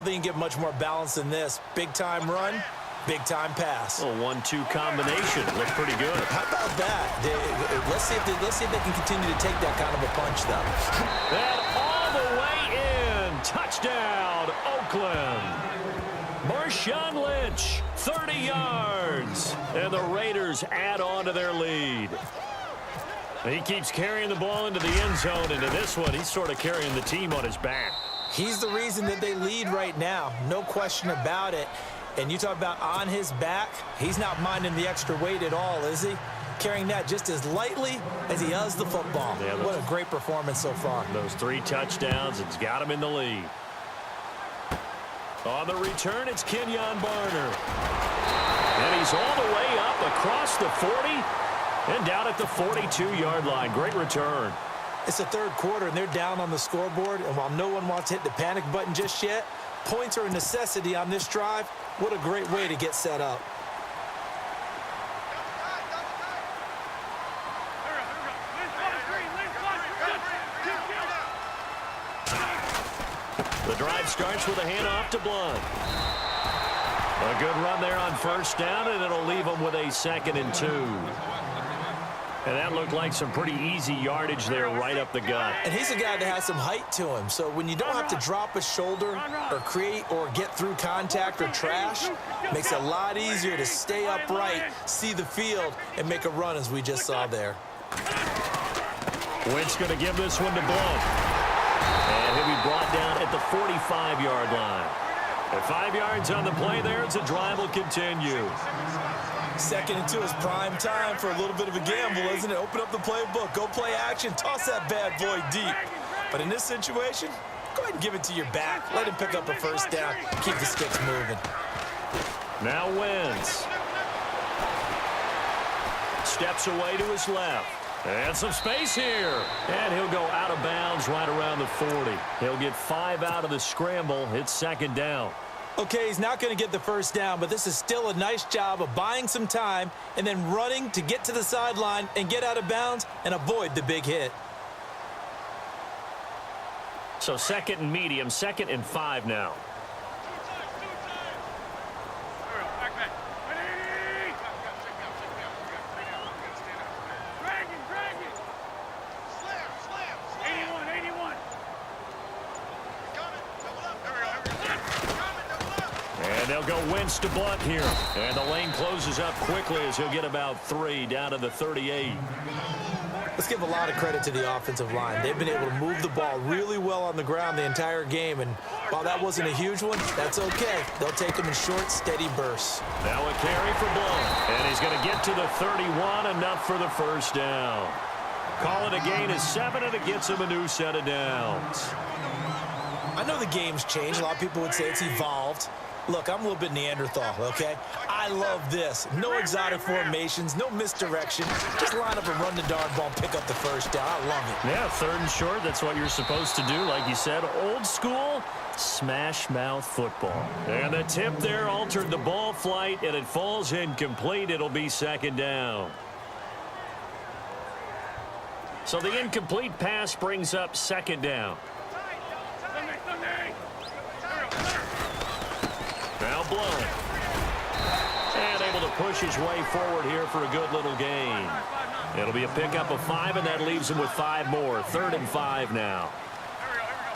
think you can get much more balance than this. Big-time run, big-time pass. A 1-2 combination. Looked pretty good. How about that? Let's see if they can continue to take that kind of a punch, though. And all the way in. Touchdown, Oakland. Marshawn Lynch, 30 yards. And the Raiders add on to their lead. He keeps carrying the ball into the end zone. And in this one, he's sort of carrying the team on his back. He's the reason that they lead right now. No question about it. And you talk about on his back, he's not minding the extra weight at all, is he? Carrying that just as lightly as he does the football. Yeah, what a great performance so far. Those 3 touchdowns, it's got him in the lead. On the return, it's Kenyon Barner. And he's all the way up across the 40 and down at the 42-yard line. Great return. It's the third quarter, and they're down on the scoreboard. And while no one wants to hit the panic button just yet, points are a necessity on this drive. What a great way to get set up. The drive starts with a handoff to Blunt. A good run there on first down, and it'll leave them with a 2nd and 2. And that looked like some pretty easy yardage there right up the gut. And he's a guy that has some height to him. So when you don't have to drop a shoulder or create or get through contact or trash, makes it a lot easier to stay upright, see the field, and make a run as we just saw there. Wentz going to give this one to Blunt. And he'll be brought down at the 45-yard line. At 5 yards on the play there, as the drive will continue. 2nd and 2 is prime time for a little bit of a gamble, isn't it? Open up the playbook, go play action, toss that bad boy deep. But in this situation, go ahead and give it to your back. Let him pick up a first down. Keep the sticks moving. Now Wentz. Steps away to his left. And some space here. And he'll go out of bounds right around the 40. He'll get 5 out of the scramble. It's 2nd down. Okay, he's not going to get the first down, but this is still a nice job of buying some time and then running to get to the sideline and get out of bounds and avoid the big hit. So 2nd and medium, 2nd and 5 now. They'll go Wentz to Blunt here. And the lane closes up quickly as he'll get about 3 down to the 38. Let's give a lot of credit to the offensive line. They've been able to move the ball really well on the ground the entire game. And while that wasn't a huge one, that's okay. They'll take them in short, steady bursts. Now a carry for Blunt. And he's going to get to the 31, enough for the first down. Call it a gain of 7, and it gets him a new set of downs. I know the game's changed. A lot of people would say it's evolved. Look, I'm a little bit Neanderthal, okay? I love this. No exotic formations, no misdirection. Just line up and run the darn ball and pick up the first down. I love it. Yeah, 3rd and short, that's what you're supposed to do. Like you said, old school, smash mouth football. And the tip there altered the ball flight, and it falls incomplete. It'll be 2nd down. So the incomplete pass brings up 2nd down. Now Blunt. And able to push his way forward here for a good little gain. It'll be a pickup of 5, and that leaves him with 5 more. 3rd and 5 now.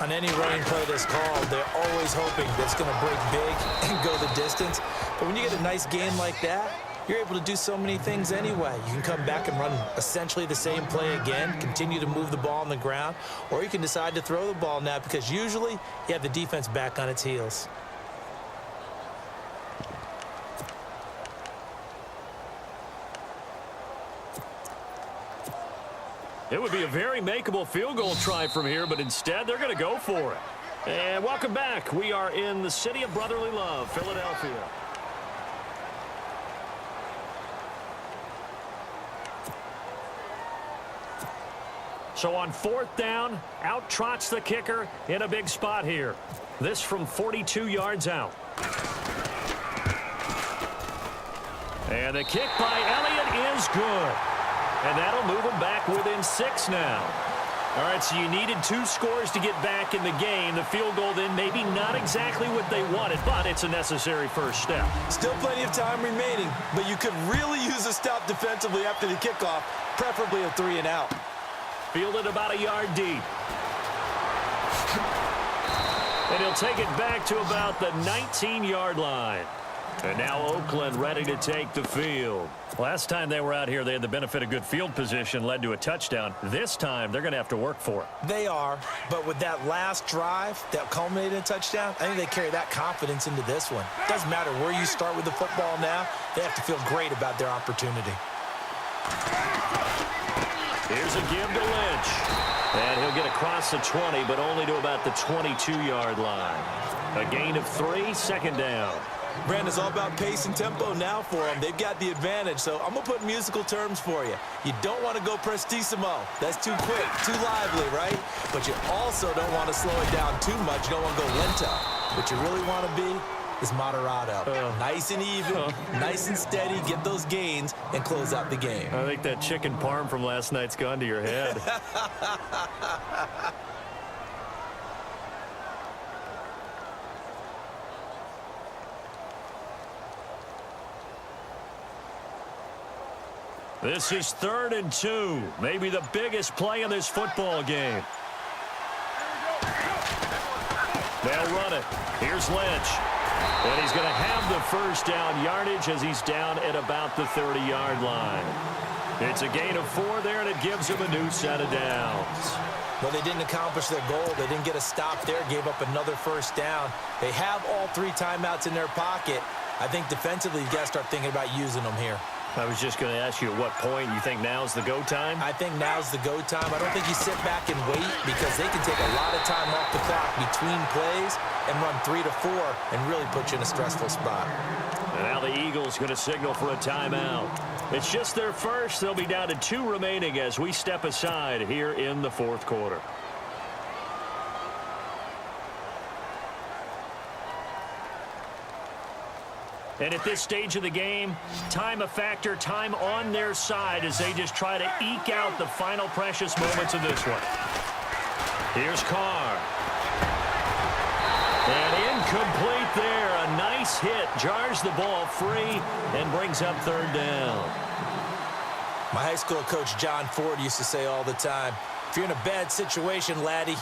On any running play that's called, they're always hoping that it's going to break big and go the distance. But when you get a nice gain like that, you're able to do so many things anyway. You can come back and run essentially the same play again, continue to move the ball on the ground, or you can decide to throw the ball now because usually you have the defense back on its heels. It would be a very makeable field goal try from here, but instead they're going to go for it. And welcome back. We are in the city of brotherly love, Philadelphia. So on 4th down, out trots the kicker in a big spot here. This from 42 yards out. And the kick by Elliott is good. And that'll move them back within 6 now. All right, so you needed 2 scores to get back in the game. The field goal then maybe not exactly what they wanted, but it's a necessary first step. Still plenty of time remaining, but you could really use a stop defensively after the kickoff, preferably a 3 and out. Fielded about a yard deep. And he'll take it back to about the 19-yard line. And now Oakland ready to take the field. Last time they were out here, they had the benefit of good field position, led to a touchdown. This time, they're going to have to work for it. They are, but with that last drive that culminated in a touchdown, I think they carry that confidence into this one. Doesn't matter where you start with the football now, they have to feel great about their opportunity. Here's a give to Lynch. And he'll get across the 20, but only to about the 22-yard line. A gain of 3, second down. Brandon, it's all about pace and tempo now for them. They've got the advantage, so I'm going to put musical terms for you. You don't want to go prestissimo. That's too quick, too lively, right? But you also don't want to slow it down too much. You don't want to go lento. What you really want to be is moderato. Nice and even, nice and steady, get those gains, and close out the game. I think that chicken parm from last night's gone to your head. This is 3rd and 2. Maybe the biggest play in this football game. They'll run it. Here's Lynch. And he's going to have the first down yardage as he's down at about the 30-yard line. It's a gain of 4 there, and it gives him a new set of downs. Well, they didn't accomplish their goal. They didn't get a stop there, gave up another first down. They have all 3 timeouts in their pocket. I think defensively, you've got to start thinking about using them here. I was just going to ask you at what point you think now's the go time? I think now's the go time. I don't think you sit back and wait because they can take a lot of time off the clock between plays and run 3 to 4 and really put you in a stressful spot. And now the Eagles going to signal for a timeout. It's just their first. They'll be down to 2 remaining as we step aside here in the 4th quarter. And at this stage of the game, time a factor, time on their side as they just try to eke out the final precious moments of this one. Here's Carr. And incomplete there. A nice hit. Jars the ball free and brings up 3rd down. My high school coach, John Ford, used to say all the time, if you're in a bad situation, laddie,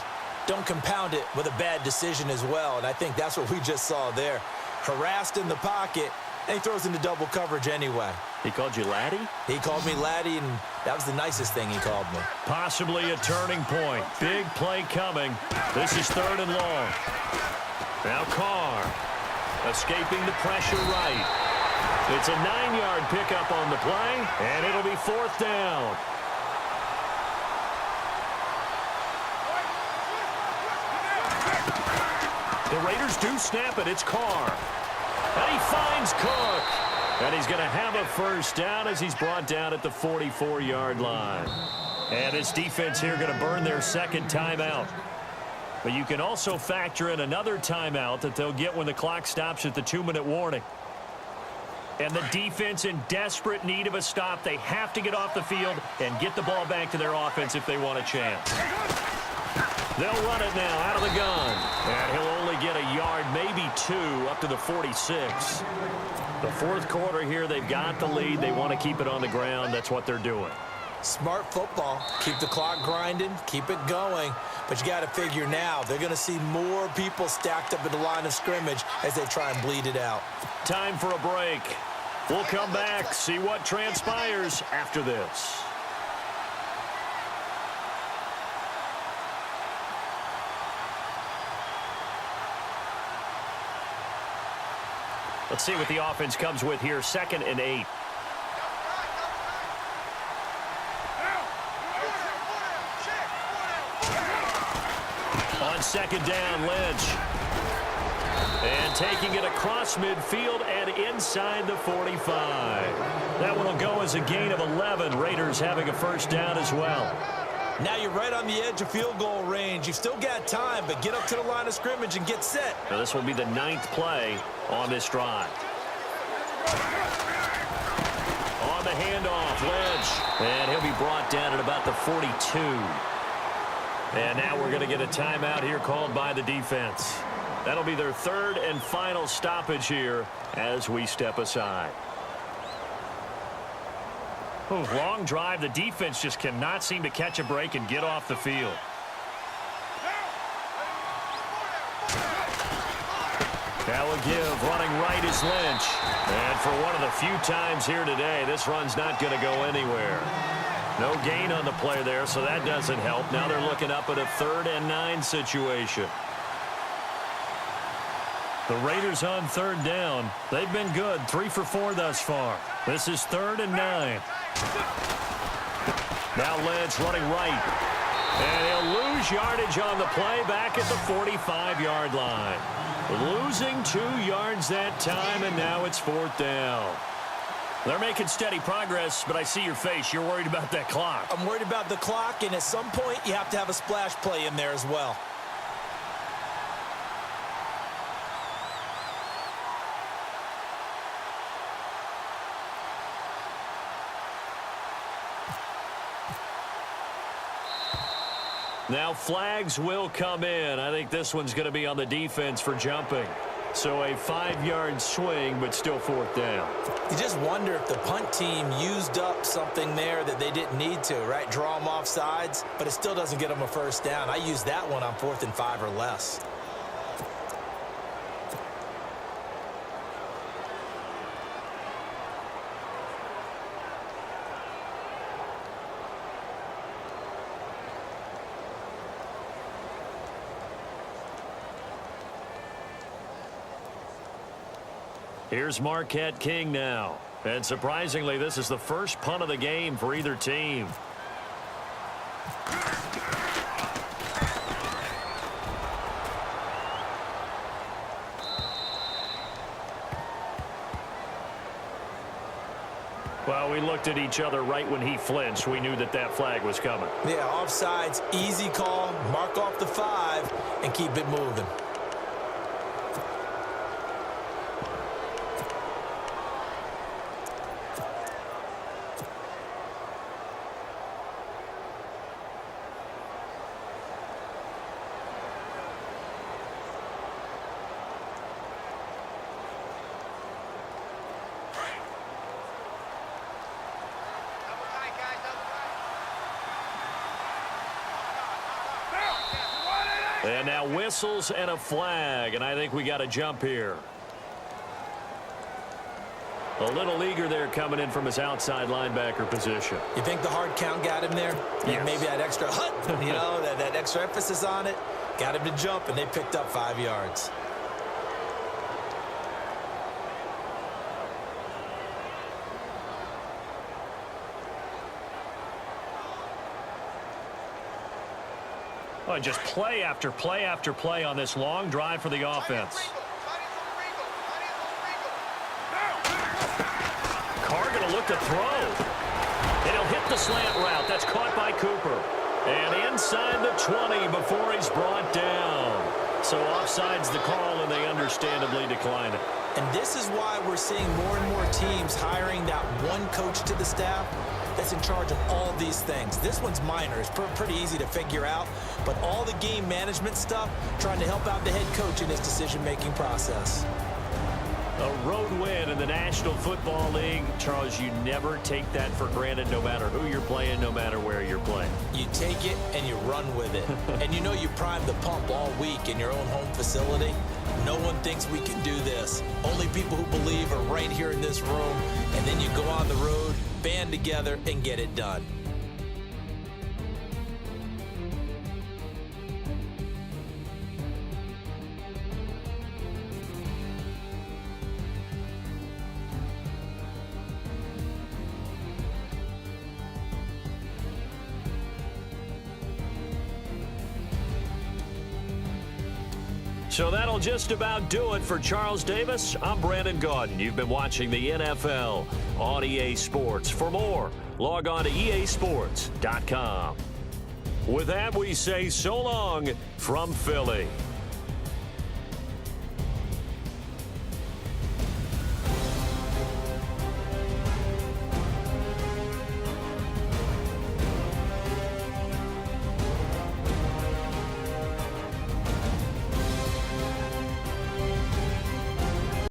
don't compound it with a bad decision as well. And I think that's what we just saw there. Harassed in the pocket, and he throws into double coverage anyway. He called you laddie? He called me laddie, and that was the nicest thing he called me. Possibly a turning point. Big play coming. This is 3rd and long. Now Carr escaping the pressure right. It's a 9-yard pickup on the play, and it'll be 4th down. The Raiders do snap it. It's Carr. And he finds Cook. And he's going to have a first down as he's brought down at the 44-yard line. And his defense here going to burn their 2nd timeout. But you can also factor in another timeout that they'll get when the clock stops at the 2-minute warning. And the defense in desperate need of a stop. They have to get off the field and get the ball back to their offense if they want a chance. They'll run it now out of the gun. And he'll only get a yard, maybe 2, up to the 46. The 4th quarter here, they've got the lead. They want to keep it on the ground. That's what they're doing. Smart football. Keep the clock grinding. Keep it going. But you got to figure now, they're going to see more people stacked up at the line of scrimmage as they try and bleed it out. Time for a break. We'll come back, see what transpires after this. Let's see what the offense comes with here. 2nd and 8. On 2nd down, Lynch. And taking it across midfield and inside the 45. That one will go as a gain of 11. Raiders having a first down as well. Now you're right on the edge of field goal range. You've still got time, but get up to the line of scrimmage and get set. Now this will be the 9th play on this drive. On the handoff, Lynch. And he'll be brought down at about the 42. And now we're going to get a timeout here called by the defense. That'll be their third and final stoppage here as we step aside. Long drive. The defense just cannot seem to catch a break and get off the field. Now a give. Running right is Lynch. And for one of the few times here today, this run's not going to go anywhere. No gain on the play there, so that doesn't help. Now they're looking up at a 3rd and 9 situation. The Raiders on 3rd down. They've been good. 3 for 4 thus far. This is 3rd and 9. Now Lynch running right. And he'll lose yardage on the play back at the 45-yard line. Losing 2 yards that time, and now it's 4th down. They're making steady progress, but I see your face. You're worried about that clock. I'm worried about the clock, and at some point, you have to have a splash play in there as well. Now flags will come in. I think this one's going to be on the defense for jumping. So a 5-yard swing, but still 4th down. You just wonder if the punt team used up something there that they didn't need to, right? Draw them off sides, but it still doesn't get them a 1st down. I used that one on 4th and 5 or less. Here's Marquette King now. And surprisingly, this is the first punt of the game for either team. Well, we looked at each other right when he flinched. We knew that that flag was coming. Yeah, offsides, easy call, mark off the 5, and keep it moving. And now whistles and a flag, and I think we got a jump here. A little eager there coming in from his outside linebacker position. You think the hard count got him there? Yes. Maybe that extra that extra emphasis on it got him to jump, and they picked up 5 yards. Oh, just play after play after play on this long drive for the offense. Carr going to look to throw. And he'll hit the slant route. That's caught by Cooper. And inside the 20 before he's brought down. So offside's the call, and they understandably decline it. And this is why we're seeing more and more teams hiring that one coach to the staff that's in charge of all these things. This one's minor. It's pretty easy to figure out. But all the game management stuff, trying to help out the head coach in his decision-making process. A road win in the National Football League. Charles, you never take that for granted no matter who you're playing, no matter where you're playing. You take it and you run with it. And you know you primed the pump all week in your own home facility. No one thinks we can do this. Only people who believe are right here in this room. And then you go on the road, band together, and get it done. So that'll just about do it for Charles Davis. I'm Brandon Gaudin. You've been watching the NFL on EA Sports. For more, log on to easports.com. With that, we say so long from Philly.